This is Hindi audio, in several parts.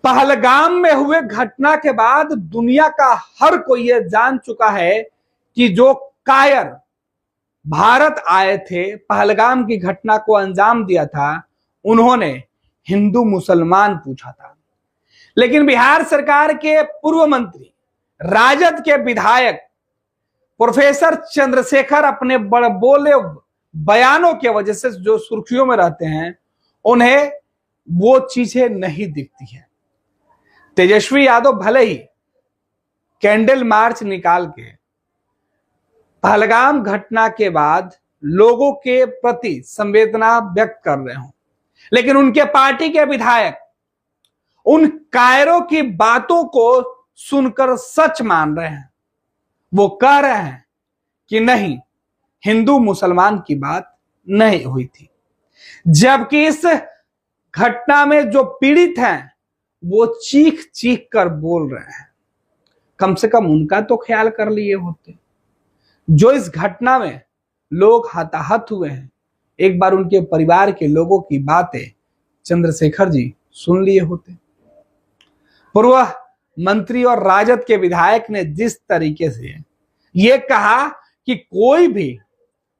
पहलगाम में हुए घटना के बाद दुनिया का हर कोई यह जान चुका है कि जो कायर भारत आए थे, पहलगाम की घटना को अंजाम दिया था, उन्होंने हिंदू मुसलमान पूछा था। लेकिन बिहार सरकार के पूर्व मंत्री, राजद के विधायक प्रोफेसर चंद्रशेखर अपने बड़बोले बयानों की वजह से जो सुर्खियों में रहते हैं, उन्हें वो चीजें नहीं दिखती है। तेजस्वी यादव भले ही कैंडल मार्च निकाल के पहलगाम घटना के बाद लोगों के प्रति संवेदना व्यक्त कर रहे हो, लेकिन उनके पार्टी के विधायक उन कायरों की बातों को सुनकर सच मान रहे हैं। वो कह रहे हैं कि नहीं, हिंदू मुसलमान की बात नहीं हुई थी, जबकि इस घटना में जो पीड़ित हैं वो चीख चीख कर बोल रहे हैं। कम से कम उनका तो ख्याल कर लिए होते। जो इस घटना में लोग हताहत हुए हैं, एक बार उनके परिवार के लोगों की बातें चंद्रशेखर जी सुन लिए होते। पूर्व मंत्री और राजद के विधायक ने जिस तरीके से यह कहा कि कोई भी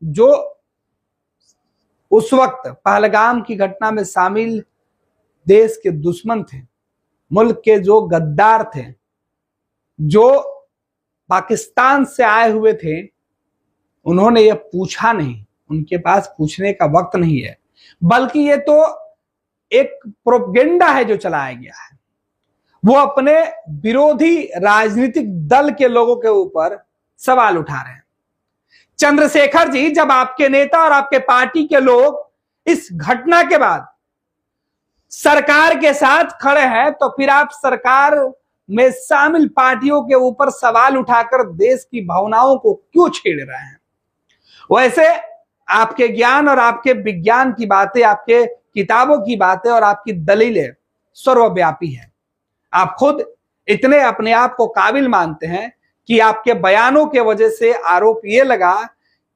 जो उस वक्त पहलगाम की घटना में शामिल देश के दुश्मन थे, मुल्क के जो गद्दार थे, जो पाकिस्तान से आए हुए थे, उन्होंने ये पूछा नहीं, उनके पास पूछने का वक्त नहीं है, बल्कि ये तो एक प्रोपेगेंडा है जो चलाया गया है। वो अपने विरोधी राजनीतिक दल के लोगों के ऊपर सवाल उठा रहे हैं। चंद्रशेखर जी, जब आपके नेता और आपके पार्टी के लोग इस घटना के बाद सरकार के साथ खड़े हैं, तो फिर आप सरकार में शामिल पार्टियों के ऊपर सवाल उठाकर देश की भावनाओं को क्यों छेड़ रहे हैं? वैसे आपके ज्ञान और आपके विज्ञान की बातें, आपके किताबों की बातें और आपकी दलीलें सर्वव्यापी है। आप खुद इतने अपने आप को काबिल मानते हैं कि आपके बयानों के वजह से आरोप ये लगा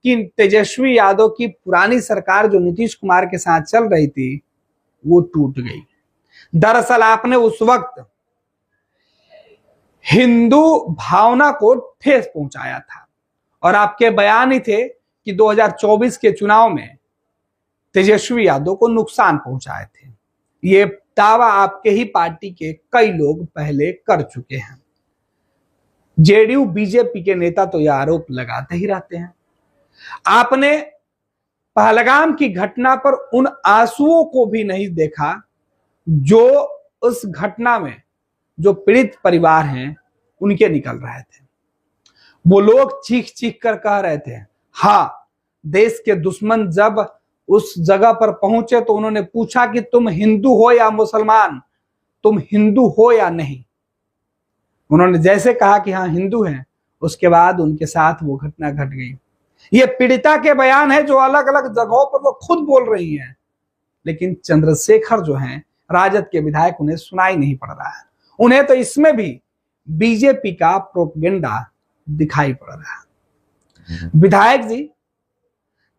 कि तेजस्वी यादव की पुरानी सरकार जो नीतीश कुमार के साथ चल रही थी, वो टूट गई। दरअसल आपने उस वक्त हिंदू भावना को ठेस पहुंचाया था और आपके बयान ही थे कि 2024 के चुनाव में तेजस्वी यादव को नुकसान पहुंचाए थे। ये दावा आपके ही पार्टी के कई लोग पहले कर चुके हैं। जेडीयू बीजेपी के नेता तो यह आरोप लगाते ही रहते हैं। आपने पहलगाम की घटना पर उन आंसुओं को भी नहीं देखा जो उस घटना में जो पीड़ित परिवार हैं उनके निकल रहे थे। वो लोग चीख चीख कर कह रहे थे, हाँ, देश के दुश्मन जब उस जगह पर पहुंचे तो उन्होंने पूछा कि तुम हिंदू हो या मुसलमान, तुम हिंदू हो या नहीं। उन्होंने जैसे कहा कि हाँ हिंदू हैं, उसके बाद उनके साथ वो घटना घट गई। ये पीड़िता के बयान है जो अलग अलग जगहों पर वो खुद बोल रही हैं, लेकिन चंद्रशेखर जो हैं राजद के विधायक, उन्हें सुनाई नहीं पड़ रहा है। उन्हें तो इसमें भी बीजेपी का प्रोपेगेंडा दिखाई पड़ रहा है। विधायक जी,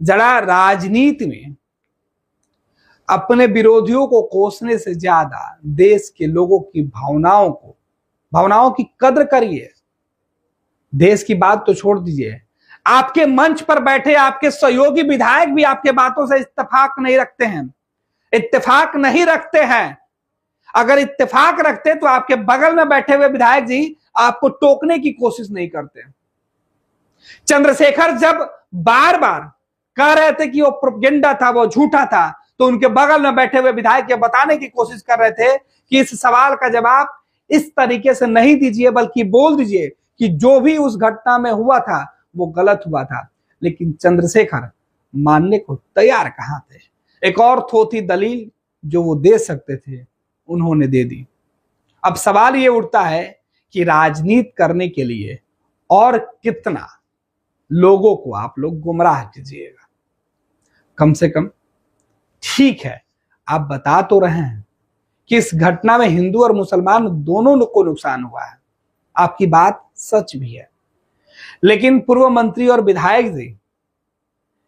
जरा राजनीति में अपने विरोधियों को कोसने से ज्यादा देश के लोगों की भावनाओं की कद्र करिए। देश की बात तो छोड़ दीजिए, आपके मंच पर बैठे आपके सहयोगी विधायक भी आपके बातों से इत्तेफाक नहीं रखते हैं। अगर इत्तेफाक रखते तो आपके बगल में बैठे हुए विधायक जी आपको टोकने की कोशिश नहीं करते। चंद्रशेखर जब बार बार कह रहे थे कि वो प्रोपेगेंडा था, वो झूठा था, तो उनके बगल में बैठे हुए विधायक ये बताने की कोशिश कर रहे थे कि इस सवाल का जवाब इस तरीके से नहीं दीजिए, बल्कि बोल दीजिए कि जो भी उस घटना में हुआ था वो गलत हुआ था। लेकिन चंद्रशेखर मानने को तैयार कहां थे। एक और थोथी दलील जो वो दे सकते थे उन्होंने दे दी। अब सवाल ये उठता है कि राजनीति करने के लिए और कितना लोगों को आप लोग गुमराह कीजिएगा। कम से कम ठीक है, आप बता तो रहे हैं कि इस घटना में हिंदू और मुसलमान दोनों को नुकसान हुआ है। आपकी बात सच भी है, लेकिन पूर्व मंत्री और विधायक जी,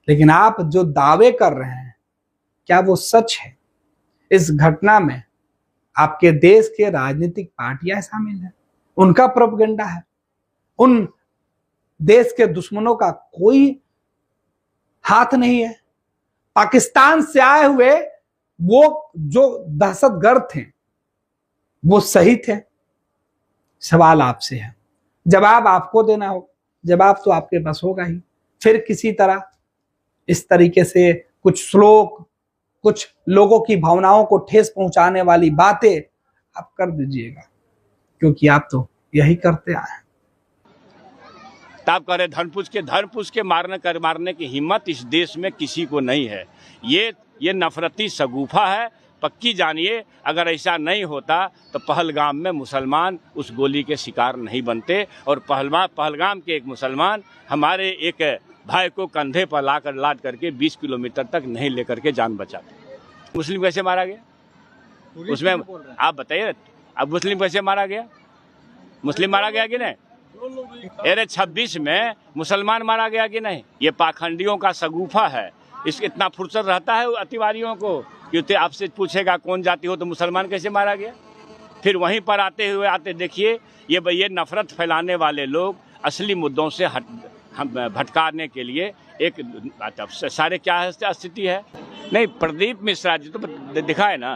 लेकिन आप जो दावे कर रहे हैं क्या वो सच है? इस घटना में आपके देश के राजनीतिक पार्टियां शामिल हैं, उनका प्रोपेगेंडा है। उन देश के दुश्मनों का कोई हाथ नहीं है। पाकिस्तान से आए हुए वो जो दहशतगर्द थे वो सही थे। सवाल आपसे है, जवाब आपको देना हो, जवाब तो आपके पास होगा ही। फिर किसी तरह इस तरीके से कुछ श्लोक, कुछ लोगों की भावनाओं को ठेस पहुंचाने वाली बातें आप कर दीजिएगा, क्योंकि आप तो यही करते आए हैं। ताप करे धर्मपुष के मारने की हिम्मत इस देश में किसी को नहीं है। ये नफरती शगुफा है। पक्की जानिए, अगर ऐसा नहीं होता तो पहलगाम में मुसलमान उस गोली के शिकार नहीं बनते, और पहलगाम के एक मुसलमान हमारे एक भाई को कंधे पर लाद करके 20 किलोमीटर तक नहीं लेकर के जान बचाते। मुस्लिम कैसे मारा गया? उसमें आप बताइए, अब मुस्लिम कैसे मारा गया? मुस्लिम मारा गया कि नहीं? अरे 26 में मुसलमान मारा गया कि नहीं? ये पाखंडियों का शगुफा है। इतना फुर्सत रहता है अतिवारियों को कि आपसे पूछेगा कौन जाति हो तो मुसलमान कैसे मारा गया। फिर वहीं पर आते देखिए, ये नफरत फैलाने वाले लोग असली मुद्दों से भटकाने के लिए एक सारे क्या स्थिति है। नहीं, प्रदीप मिश्रा जी तो दिखाए ना।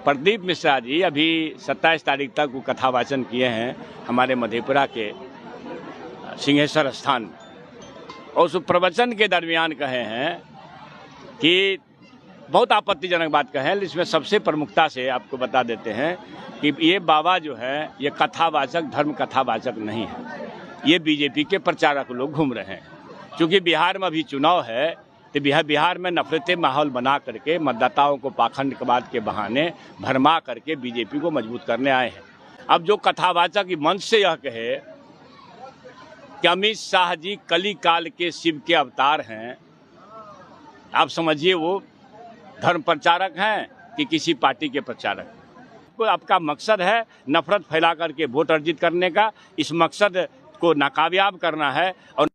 प्रदीप मिश्रा जी अभी 27 तारीख तक वो कथा वाचन किए हैं हमारे मधेपुरा के सिंहेश्वर स्थान में, और उस प्रवचन के दरमियान कहे हैं कि बहुत आपत्तिजनक बात कहे हैं। इसमें सबसे प्रमुखता से आपको बता देते हैं कि ये बाबा जो है ये कथावाचक, धर्म कथावाचक नहीं है। ये बीजेपी के प्रचारक लोग घूम रहे हैं। क्योंकि बिहार में अभी चुनाव है तो बिहार में नफरती माहौल बना करके मतदाताओं को पाखंडवाद के बहाने भरमा करके बीजेपी को मजबूत करने आए हैं। अब जो कथावाचक मंच से यह कहे कि अमित शाह जी कली काल के शिव के अवतार हैं, आप समझिए वो धर्म प्रचारक हैं कि किसी पार्टी के प्रचारक। कोई आपका मकसद है नफरत फैला करके वोट अर्जित करने का, इस मकसद को नाकामयाब करना है और